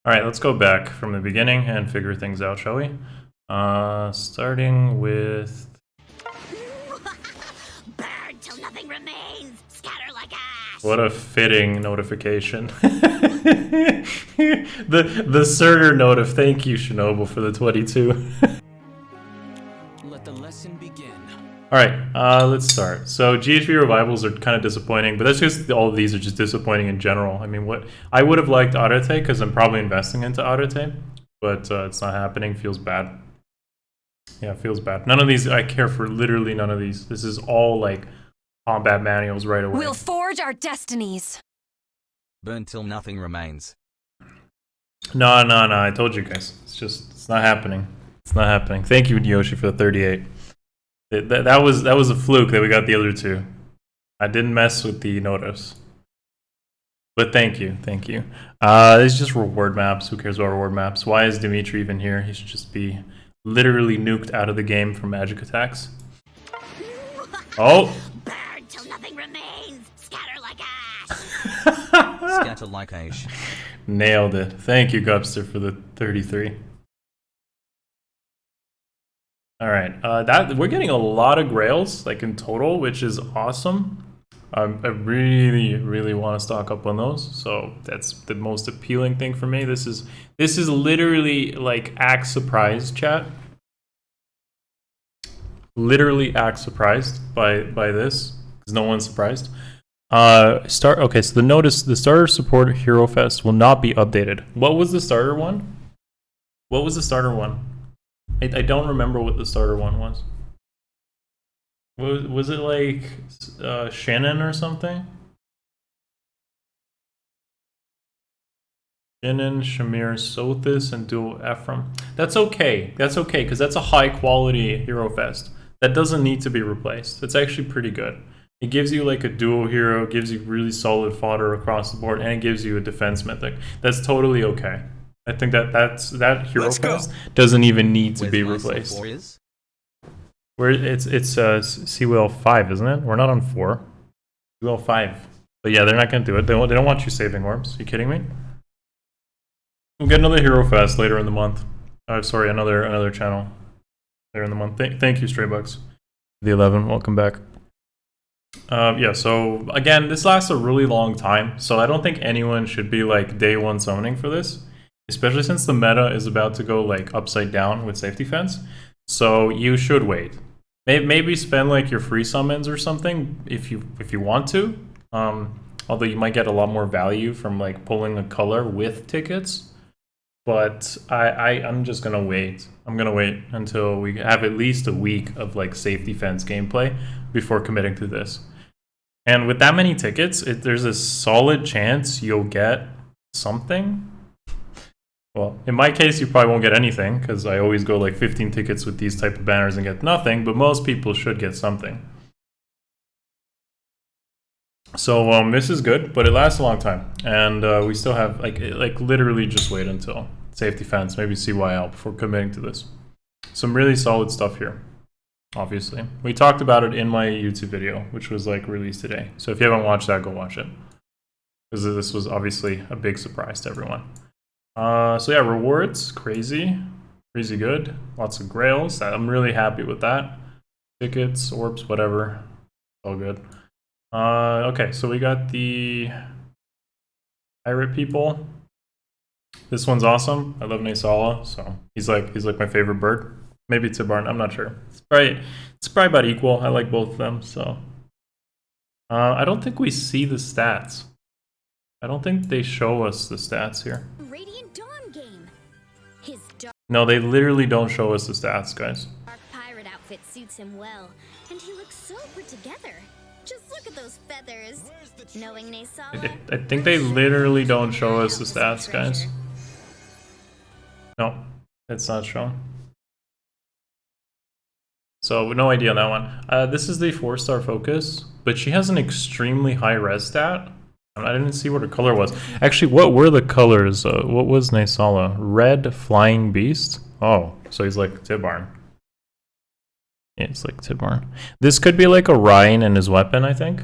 All right, let's go back from the beginning and figure things out, shall we? Starting with... Burn till nothing remains. Scatter like ash. What a fitting notification. the Surtur notif. Thank you, Shinobu, for the 22. Let the lesson begin. Alright, let's start. So GHB Revivals are kind of disappointing, but that's just, all of these are just disappointing in general. I mean, what I would have liked Arete, because I'm probably investing into Arete, but it's not happening. Feels bad. Yeah, it feels bad. None of these, I care for literally none of these. This is all like combat manuals right away. We'll forge our destinies. Burn till nothing remains. No, I told you guys. It's not happening. It's not happening. Thank you, Yoshi, for the 38. That was a fluke that we got the other two. I didn't mess with the notice. But thank you. It's just reward maps. Who cares about reward maps? Why is Dimitri even here? He should just be literally nuked out of the game from magic attacks. Oh! Burn till nothing remains. Scatter like ash. Scatter like ash. Nailed it. Thank you, Gupster, for the 33. Alright, that we're getting a lot of grails, like in total, which is awesome. I really want to stock up on those, so that's the most appealing thing for me. This is literally like act surprised, chat. Literally act surprised by this, because no one's surprised. Okay, so the starter support Hero Fest will not be updated. What was the starter one? What was the starter one? I don't remember what the starter one was. Was it like Shannon or something? Shannon, Shamir, Sothis, and Dual Ephraim. That's okay. That's okay, because that's a high quality Hero Fest. That doesn't need to be replaced. It's actually pretty good. It gives you like a dual hero, gives you really solid fodder across the board, and it gives you a defense mythic. That's totally okay. I think that Hero Fest doesn't even need to be replaced. Where it's Seawheel 5, isn't it? We're not on 4. Seawheel 5. But yeah, they're not gonna do it. They don't want you saving orbs. Are you kidding me? We'll get another Hero Fest later in the month. Sorry, another channel later in the month. Thank you, Straybucks. The 11, welcome back. Yeah, so again, this lasts a really long time, so I don't think anyone should be like day one summoning for this. Especially since the meta is about to go like upside down with safety fence. So you should wait. Maybe spend like your free summons or something if you want to. Although you might get a lot more value from like pulling a color with tickets. But I'm just gonna wait. I'm gonna wait until we have at least a week of like safety fence gameplay before committing to this. And with that many tickets, there's a solid chance you'll get something. Well, in my case, you probably won't get anything, because I always go like 15 tickets with these type of banners and get nothing, but most people should get something. So this is good, but it lasts a long time, and we still have, like literally just wait until safety fence, maybe CYL before committing to this. Some really solid stuff here, obviously. We talked about it in my YouTube video, which was like released today. So if you haven't watched that, go watch it, because this was obviously a big surprise to everyone. So yeah, rewards, crazy good. Lots of grails. I'm really happy with that. Tickets, orbs, whatever. All good. Okay, so we got the pirate people. This one's awesome. I love Naysala, so he's like my favorite bird. Maybe Tibarn, I'm not sure. It's probably about equal. I like both of them, so. I don't think we see the stats. I don't think they show us the stats here. No, they literally don't show us the stats, guys. Dark pirate outfit suits him well, and he looks so put together. Just look at those feathers. Knowing Naysala, I think they literally don't show us the stats, guys. No, it's not shown. So no idea on that one. This is the 4-star focus, but she has an extremely high res stat. I didn't see what her color was. Actually, what were the colors? What was Naysala? Red Flying Beast? Oh, so he's like Tibarn. Yeah, it's like Tibarn. This could be like Orion and his weapon, I think.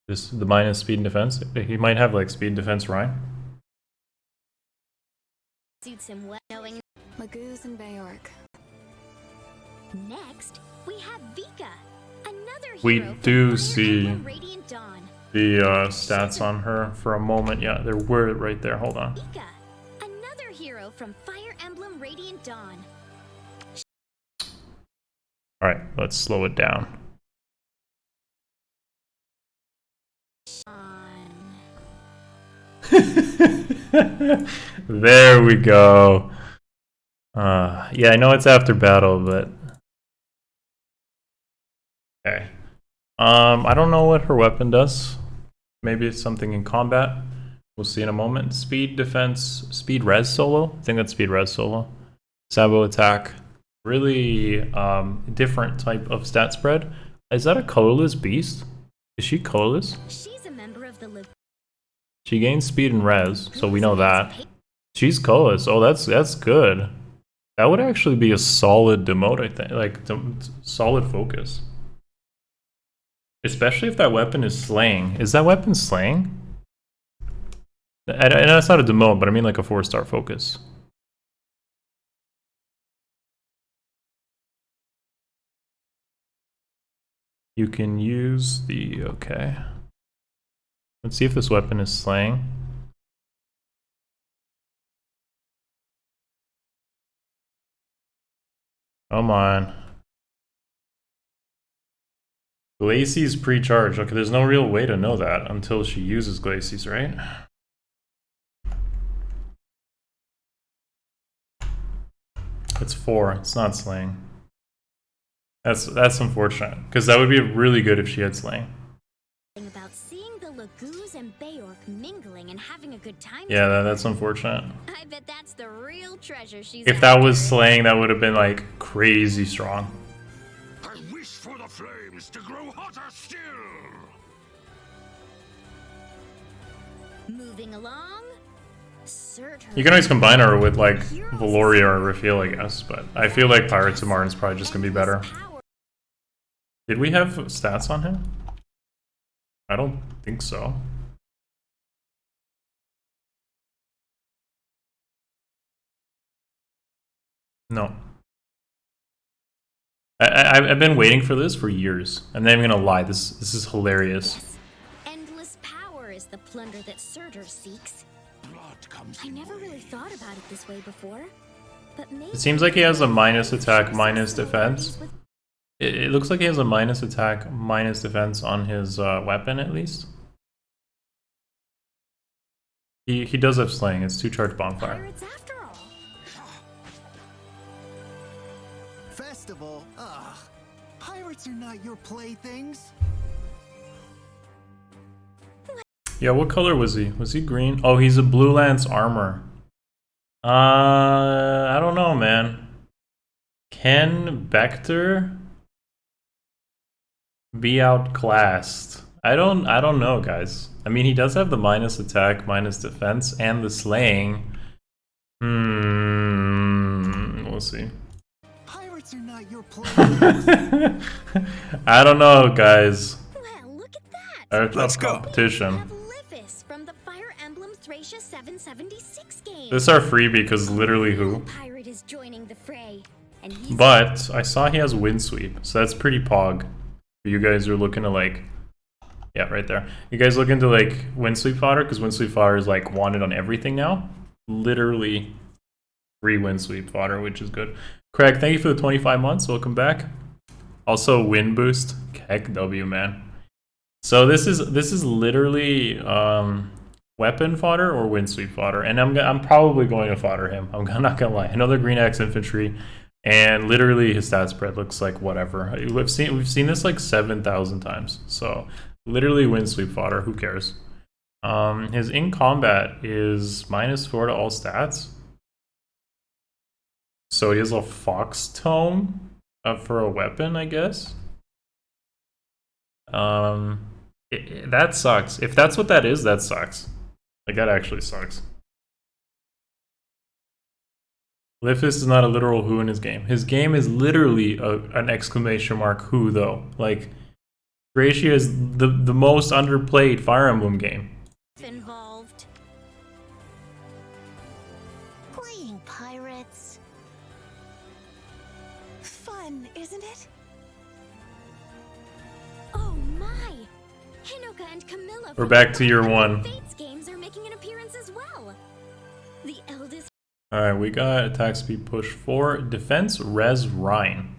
The minus speed and defense. He might have like speed and defense Orion. suits him well. Knowing Magoo's and Bayork. next, we have Vika, another We hero do from Fire see Emblem Radiant Dawn. the stats on her for a moment. Yeah, there were right there. Hold on. Vika, another hero from Fire Emblem Radiant Dawn. All right, let's slow it down. There we go. Yeah, I know it's after battle, but okay. I don't know what her weapon does. Maybe it's something in combat. We'll see in a moment. Speed, defense, speed res solo. I think that's speed res solo. Sabo attack. Really different type of stat spread. Is that a colorless beast? Is she colorless? She's a member of the She gains speed and res, so we know that. She's colorless. Oh, that's good. That would actually be a solid demote, I think. Like, solid focus. Especially if that weapon is slaying. Is that weapon slaying? And that's not a demote, but I mean like a 4-star focus. You can use the... okay. Let's see if this weapon is slaying. Come on. Glacie's pre-charged. Okay, there's no real way to know that until she uses Glacie's, right? It's 4. It's not slaying. That's unfortunate, because that would be really good if she had slaying. about seeing the Lagoos and Bayork mingling and having a good time. Yeah, that's unfortunate. I bet that's the real treasure she's If that was after. slaying, that would have been like crazy strong. I wish for the flames to grow hotter still. Moving along. You can always combine her with like Valoria or Raphael, I guess, but I feel like Pirates of Martin's probably just gonna be better. Did we have stats on him? I don't think so. No. I've been waiting for this for years. I'm not even gonna lie, this is hilarious. Yes. Endless power is the plunder that Surtur seeks. Blood comes I in never really waves. thought about it this way before. But maybe It seems like he has a minus attack, minus defense. It looks like he has a minus attack, minus defense on his weapon at least. He does have slaying. It's 2 charge bonfire. Pirates after all. Festival? Ugh. Pirates are not your playthings. Yeah, what color was he? Was he green? Oh, he's a blue lance armor. I don't know, man. Can Vector be outclassed? I don't know, guys. I mean, he does have the minus attack, minus defense, and the slaying. We'll see. Pirates are not your playthings. I don't know, guys. Well, look at that. Our Let's tough go. We competition. have Livis from the Fire Emblem Thracia 776 game. This is our freebie because literally who? Pirate is joining the fray, and he's But I saw he has wind sweep, so that's pretty pog. You guys are looking to like, yeah, right there. You guys looking to like wind sweep fodder because wind sweep fodder is like wanted on everything now. Literally free wind sweep fodder, which is good. Craig, thank you for the 25 months. Welcome back. Also wind boost. Heck W, man. So this is literally weapon fodder or wind sweep fodder, and I'm probably going to fodder him. I'm not gonna lie. Another green axe infantry. And literally his stat spread looks like whatever. We've seen this like 7,000 times. So literally wind sweep fodder, who cares? His in combat is -4 to all stats. So he has a fox tome for a weapon, I guess. That sucks. If that's what that is, that sucks. Like that actually sucks. Lifis is not a literal who in his game. His game is literally an exclamation mark who though. Like Thracia is the most underplayed Fire Emblem game. involved. Playing pirates. Fun, isn't it? Oh my! Hinoka and Camilla We're from back to the year Twilight one. Fates games are making an appearance as well. The eldest. Alright, we got attack speed push 4, defense res Rhine.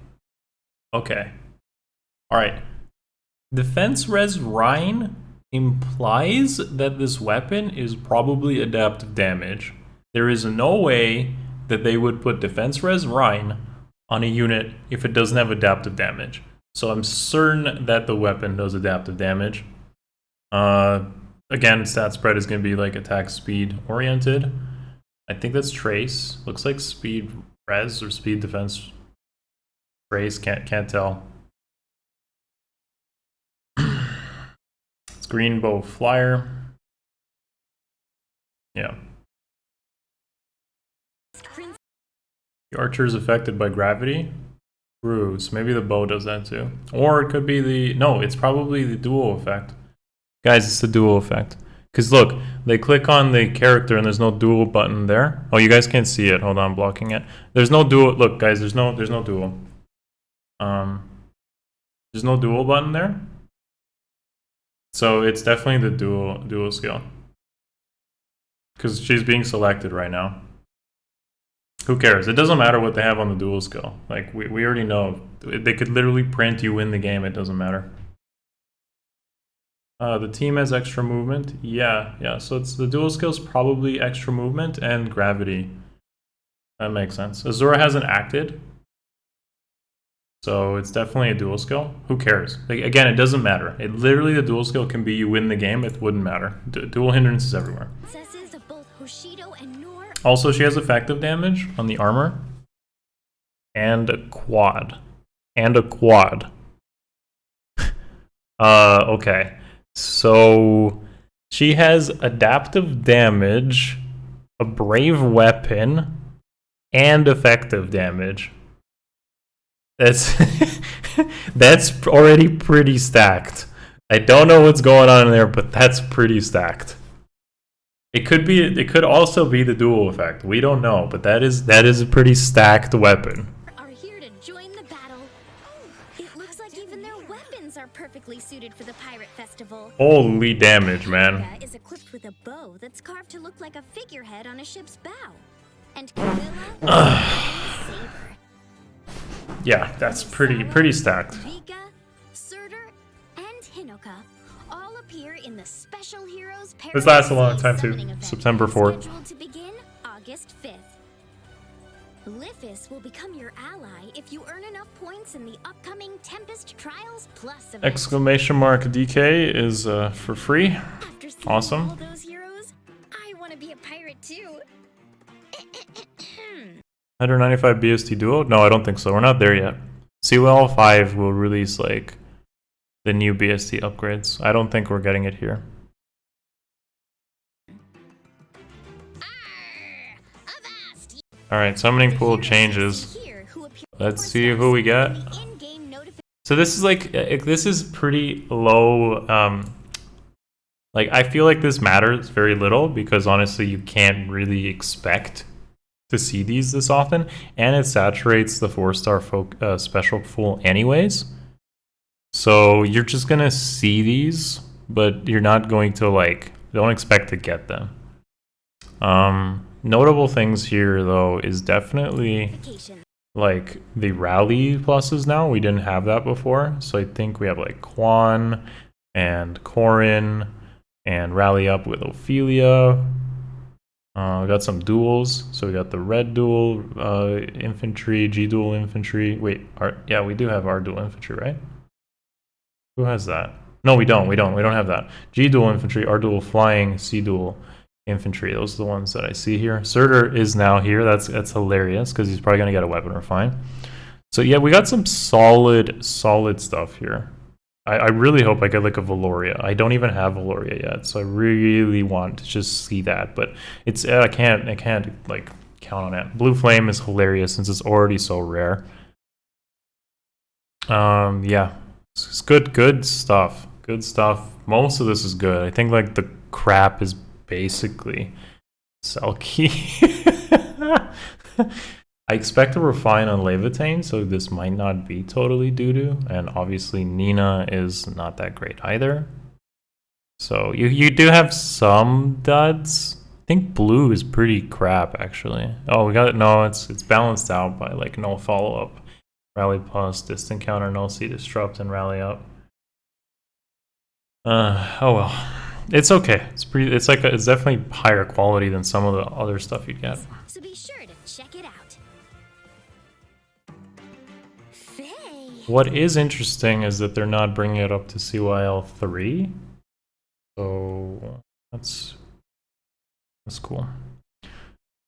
Okay. Alright. Defense res Rhine implies that this weapon is probably adaptive damage. There is no way that they would put defense res Rhine on a unit if it doesn't have adaptive damage. So I'm certain that the weapon does adaptive damage. Again, stat spread is going to be like attack speed oriented. I think that's trace. Looks like speed res or speed defense trace. Can't tell. It's green bow flyer. Yeah. The archer is affected by gravity. True, so maybe the bow does that too. Or it could be the... No, it's probably the dual effect. Guys, it's the dual effect. Because look, they click on the character and there's no dual button there. Oh, you guys can't see it. Hold on, I'm blocking it. There's no dual... Look, guys, there's no dual. There's no dual button there. So it's definitely the dual skill. Because she's being selected right now. Who cares? It doesn't matter what they have on the dual skill. Like, we already know. They could literally print you win the game. It doesn't matter. The team has extra movement. Yeah. So it's the dual skill's probably extra movement and gravity. That makes sense. Azura hasn't acted. So it's definitely a dual skill. Who cares? Like, again, it doesn't matter. It literally, the dual skill can be you win the game. It wouldn't matter. Dual hindrances everywhere. Of both Hoshido and Nor. Also, she has effective damage on the armor. And a quad. Okay. So she has adaptive damage, a brave weapon, and effective damage. That's already pretty stacked. I don't know what's going on in there, but that's pretty stacked. It could also be the dual effect. We don't know, but that is a pretty stacked weapon. Are here to join the battle. It looks like even their weapons are perfectly suited for the pirate festival. Holy damage, man. Hinoka is equipped with a bow that's carved to look like a figurehead on a ship's bow. And Camilla a saber. Yeah, that's pretty stacked. Vika, Surtur, and Hinoka all appear in the Special Heroes This lasts a long Paradise time too. Summoning event, September 4th. scheduled to begin August 5th. Lithis will become your ally if you earn enough points in the upcoming Tempest Trials Plus event. Exclamation mark DK is for free. After seeing Awesome. all those heroes, I want to be a pirate too. 195 BST duo? No, I don't think so. We're not there yet. CWL 5 will release like the new BST upgrades. I don't think we're getting it here. Alright, summoning pool changes. Let's see who we get. So this is like, this is pretty low, like I feel like this matters very little because honestly you can't really expect to see these this often, and it saturates the 4-star special pool anyways. So you're just gonna see these, but you're not going to like, don't expect to get them. Notable things here though is definitely like the rally pluses now. We didn't have that before, so I think we have like Quan and Corin and rally up with Ophelia. We got some duels, so we got the red duel infantry, G duel infantry. Wait, yeah, we do have our duel infantry, right? Who has that? No, we don't. We don't have that. G duel infantry, R duel flying, C duel infantry. Those are the ones that I see here. Surtur is now here. That's hilarious because he's probably gonna get a weapon refine. So yeah, we got some solid stuff here. I really hope I get like a Valoria. I don't even have Valoria yet, so I really want to just see that. But it's I can't like count on it. Blue Flame is hilarious since it's already so rare. Yeah, it's good stuff. Good stuff. Most of this is good. I think like the crap is basically Selkie. I expect to refine on Levitane, so this might not be totally doo-doo. And obviously Nina is not that great either. So you do have some duds. I think blue is pretty crap actually. Oh, we got it. No, it's balanced out by like no follow-up. Rally plus, distant counter, null C, disrupt, and rally up. Oh well. It's okay. It's definitely higher quality than some of the other stuff you'd get. So be sure to check it out. Faye. What is interesting is that they're not bringing it up to CYL 3. So that's cool.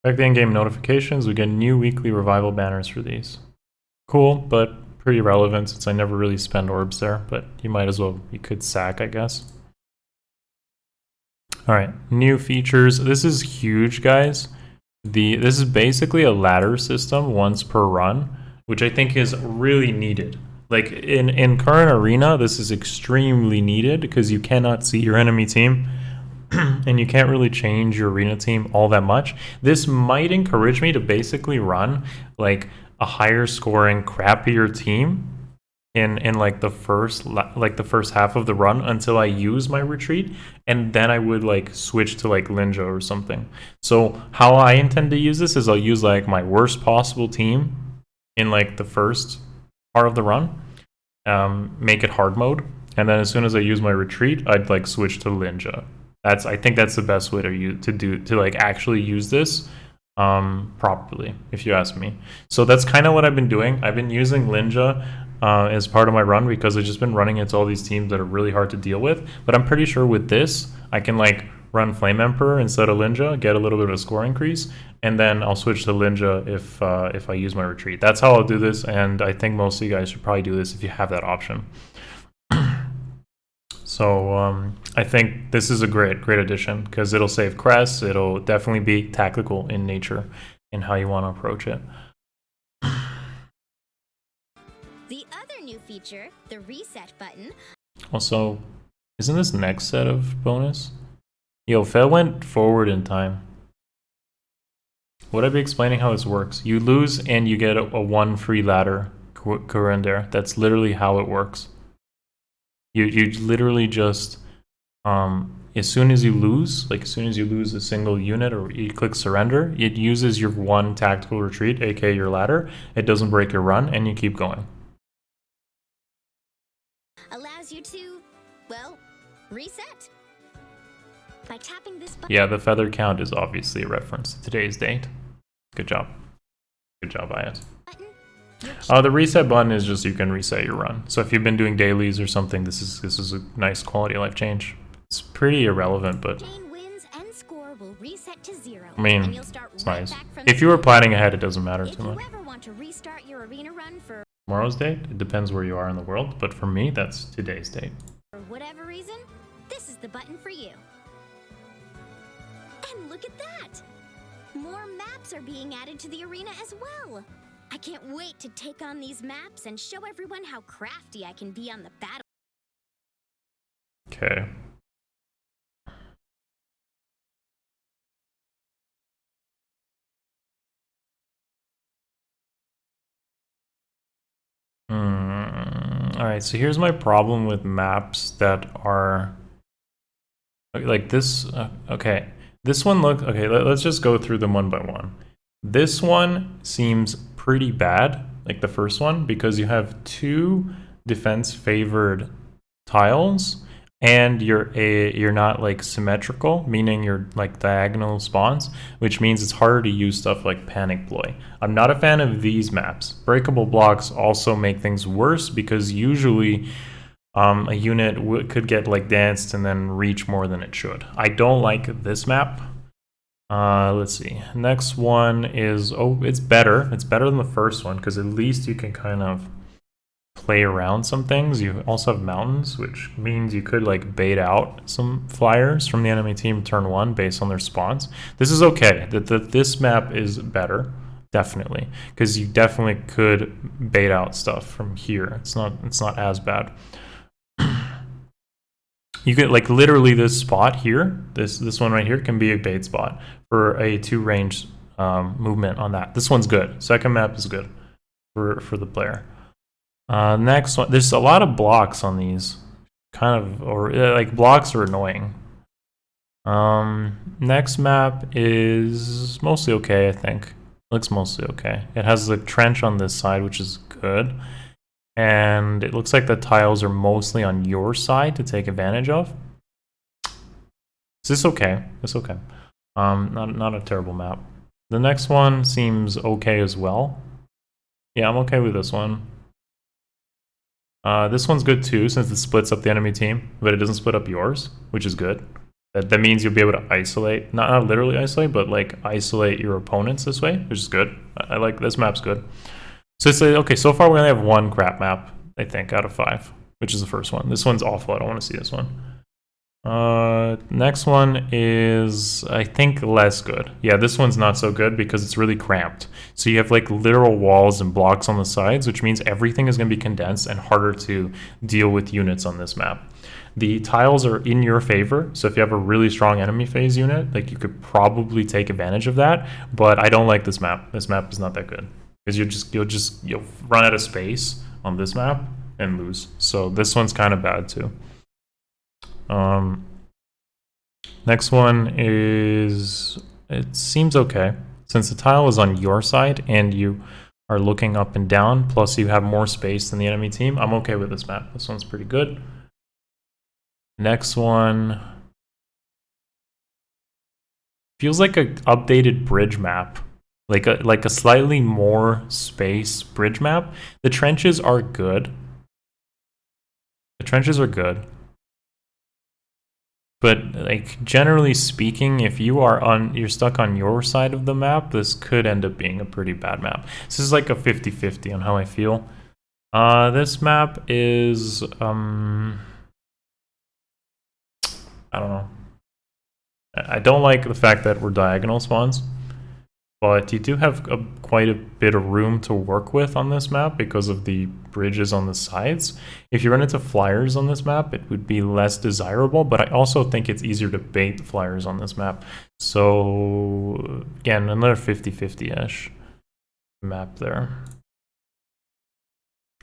Back the in-game notifications, we get new weekly revival banners for these. Cool, but pretty relevant since I never really spend orbs there, but you might as well, you could sack, I guess. Alright, new features. This is huge, guys. This is basically a ladder system once per run, which I think is really needed. Like in current arena, this is extremely needed because you cannot see your enemy team and you can't really change your arena team all that much. This might encourage me to basically run like a higher scoring, crappier team in like the first half of the run until I use my retreat, and then I would like switch to like Linja or something. So how I intend to use this is I'll use like my worst possible team in like the first part of the run, make it hard mode, and then as soon as I use my retreat, I'd like switch to Linja. I think that's the best way to like actually use this properly, if you ask me. So that's kind of what I've been doing. I've been using Linja as part of my run because I've just been running into all these teams that are really hard to deal with. But I'm pretty sure with this, I can like run Flame Emperor instead of Linja, get a little bit of a score increase, and then I'll switch to Linja if I use my retreat. That's how I'll do this, and I think most of you guys should probably do this if you have that option. So I think this is a great addition because it'll save Cress. It'll definitely be tactical in nature in how you want to approach it. The other new feature, the reset button. Also, isn't this next set of bonus? Yo, Fe went forward in time. Would I be explaining how this works? You lose and you get a 1 free ladder Kurinder. That's literally how it works. You literally just, as soon as you lose, like as soon as you lose a single unit or you click surrender, it uses your 1 tactical retreat, aka your ladder. It doesn't break your run and you keep going. Allows you to, well, reset. By tapping this button. Yeah, the feather count is obviously a reference to today's date. Good job. Good job, Ayat. The reset button is just you can reset your run. So if you've been doing dailies or something, this is a nice quality of life change. It's pretty irrelevant, but Wins and score will reset to 0, I mean, and you'll start it's right nice. back from If you were planning ahead, it doesn't matter If too you much. ever want to restart your arena run for Tomorrow's date? It depends where you are in the world, but for me, that's today's date. whatever reason, this is the button for you. And look at that! More maps are being added to the arena as well. I can't wait to take on these maps and show everyone how crafty I can be on the battle. Okay. Alright, so here's my problem with maps that are like this. Okay, this one okay, let's just go through them one by one. This one seems pretty bad, like the first one, because you have 2 defense favored tiles and you're not like symmetrical, meaning you're like diagonal spawns, which means it's harder to use stuff like Panic Ploy. I'm not a fan of these maps. Breakable blocks also make things worse because usually a unit could get like danced and then reach more than it should. I don't like this map. Let's see. Next one is, it's better. It's better than the first one because at least you can kind of play around some things. You also have mountains, which means you could like bait out some flyers from the enemy team turn 1 based on their spawns. This is okay. This map is better, definitely, because you definitely could bait out stuff from here. It's not as bad. You get like literally this spot here, this one right here can be a bait spot for a 2-range movement on that. This one's good. Second map is good for the player. Next one, there's a lot of blocks on these, kind of, or like blocks are annoying. Next map is mostly okay, I think. Looks mostly okay. It has the trench on this side, which is good. And it looks like the tiles are mostly on your side to take advantage of. Is this okay? It's okay. Not a terrible map. The next one seems okay as well. Yeah, I'm okay with this one. This one's good too, since it splits up the enemy team, but it doesn't split up yours, which is good. That means you'll be able to isolate, not literally isolate, but like isolate your opponents this way, which is good. I like this map's good. So it's like, okay, so far we only have 1 crap map, I think, out of 5, which is the first one. This one's awful. I don't want to see this one. Next one is, I think, less good. Yeah, this one's not so good because it's really cramped. So you have like literal walls and blocks on the sides, which means everything is going to be condensed and harder to deal with units on this map. The tiles are in your favor, so if you have a really strong enemy phase unit, like you could probably take advantage of that, but I don't like this map. This map is not that good. Because you'll run out of space on this map and lose. So this one's kind of bad too. Next one is, it seems okay. Since the tile is on your side and you are looking up and down, plus you have more space than the enemy team, I'm okay with this map. This one's pretty good. Next one feels like an updated bridge map. Like a slightly more space bridge map. The trenches are good. The trenches are good. But like generally speaking, if you're stuck on your side of the map, this could end up being a pretty bad map. This is like a 50-50 on how I feel. This map is I don't know. I don't like the fact that we're diagonal spawns. But you do have quite a bit of room to work with on this map because of the bridges on the sides. If you run into flyers on this map, it would be less desirable, but I also think it's easier to bait flyers on this map. So, again, another 50-50-ish map there.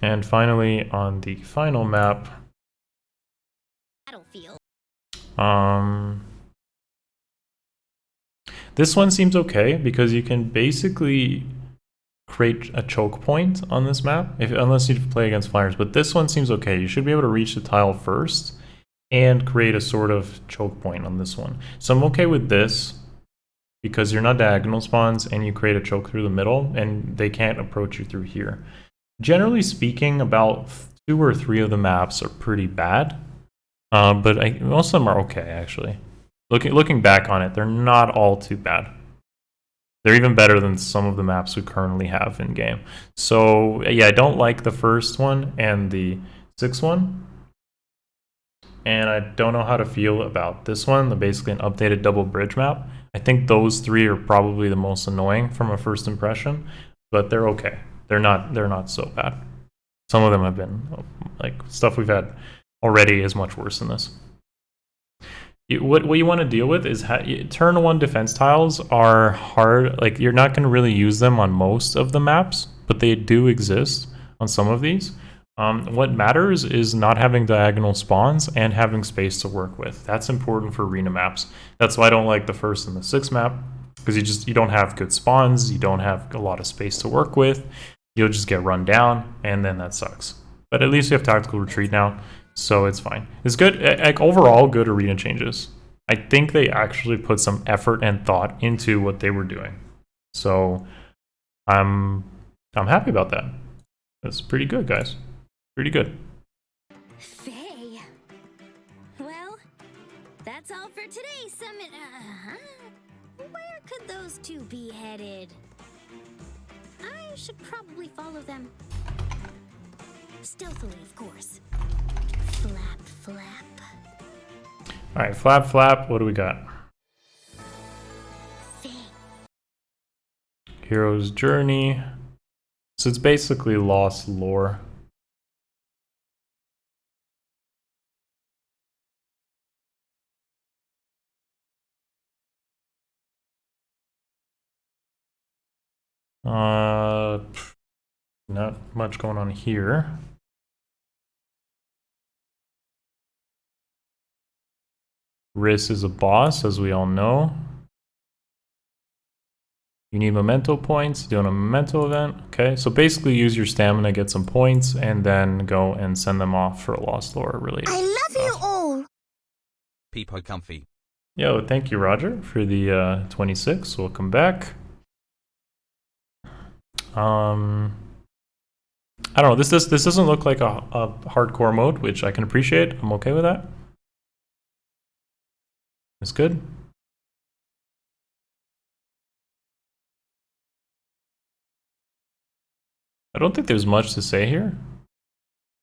And finally, on the final map, Battlefield. This one seems okay because you can basically create a choke point on this map, unless you play against flyers. But this one seems okay. You should be able to reach the tile first and create a sort of choke point on this one. So I'm okay with this because you're not diagonal spawns and you create a choke through the middle and they can't approach you through here. Generally speaking, about 2 or 3 of the maps are pretty bad, but most of them are okay actually. Looking back on it, they're not all too bad. They're even better than some of the maps we currently have in game. So yeah, I don't like the first one and the 6th one. And I don't know how to feel about this one, basically an updated double bridge map. I think those 3 are probably the most annoying from a first impression, but they're okay. They're not so bad. Some of them have been, like, stuff we've had already is much worse than this. What you want to deal with is turn 1 defense tiles are hard. Like, you're not going to really use them on most of the maps, but they do exist on some of these. What matters is not having diagonal spawns and having space to work with. That's important for arena maps. That's why I don't like the 1st and the 6th map, because you don't have good spawns, you don't have a lot of space to work with. You'll just get run down, and then that sucks. But at least we have tactical retreat now, so it's fine. It's good. Like, overall, good arena changes. I think they actually put some effort and thought into what they were doing. So I'm happy about that. That's pretty good, guys. Pretty good. Faye. Well, that's all for today's summit. Where could those 2 be headed? I should probably follow them. Stealthily, of course. Flap, flap. All right, flap, flap. What do we got? Faye. Hero's Journey. So it's basically lost lore. Not much going on here. Riss is a boss, as we all know. You need memento points, doing a memento event. Okay, so basically use your stamina, get some points, and then go and send them off for a Lost Lore related I love stuff. you all. Peepo comfy. Yo, thank you, Roger, for the 26. Welcome back. I don't know. This doesn't look like a hardcore mode, which I can appreciate. I'm okay with that. It's good. I don't think there's much to say here.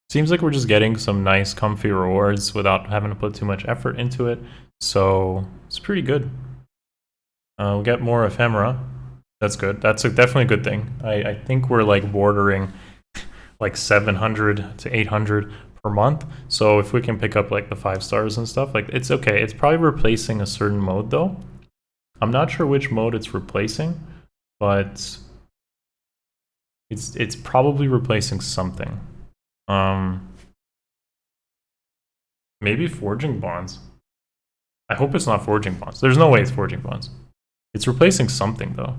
Seems like we're just getting some nice, comfy rewards without having to put too much effort into it. So it's pretty good. We'll get more ephemera. That's good. That's definitely a good thing. I think we're like bordering like 700 to 800 per month. So if we can pick up like the 5 stars and stuff, like it's okay. It's probably replacing a certain mode though. I'm not sure which mode it's replacing, but it's probably replacing something. Maybe forging bonds. I hope it's not forging bonds. There's no way it's forging bonds. It's replacing something though.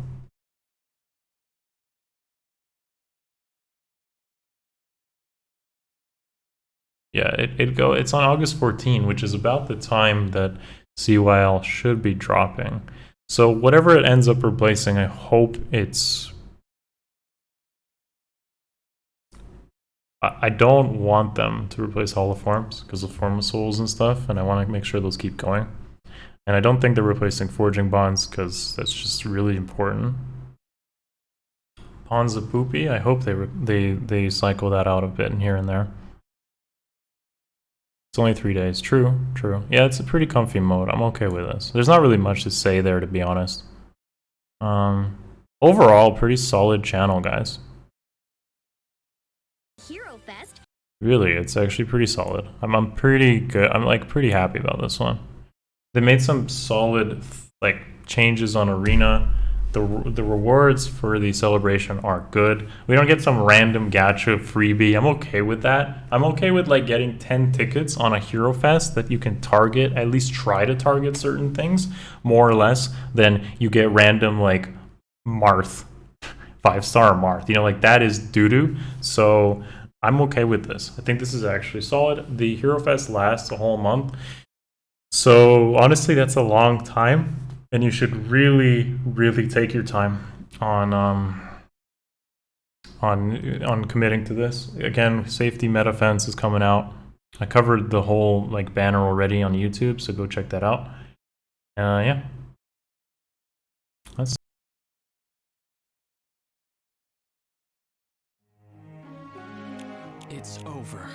Yeah, it's on August 14, which is about the time that CYL should be dropping. So whatever it ends up replacing, I hope it's... I don't want them to replace holoforms because of Form of Souls and stuff, and I want to make sure those keep going. And I don't think they're replacing forging bonds because that's just really important. Pawns of Poopy, I hope they cycle that out a bit in here and there. It's only 3 days. True, true. Yeah, it's a pretty comfy mode. I'm okay with this. There's not really much to say there, to be honest. Overall, pretty solid channel, guys. Hero Fest. Really, it's actually pretty solid. I'm pretty good. I'm like pretty happy about this one. They made some solid like changes on Arena. The rewards for the celebration are good. We don't get some random gacha freebie. I'm okay with that. I'm okay with like getting 10 tickets on a Hero Fest that you can target, at least try to target certain things more or less than you get random like Marth, 5-star Marth. You know, like that is doo-doo. So I'm okay with this. I think this is actually solid. The Hero Fest lasts a whole month. So honestly, that's a long time. And you should really, really take your time on committing to this. Again, Safety Meta Fence is coming out. I covered the whole like banner already on YouTube, so go check that out. Yeah, that's. It's over.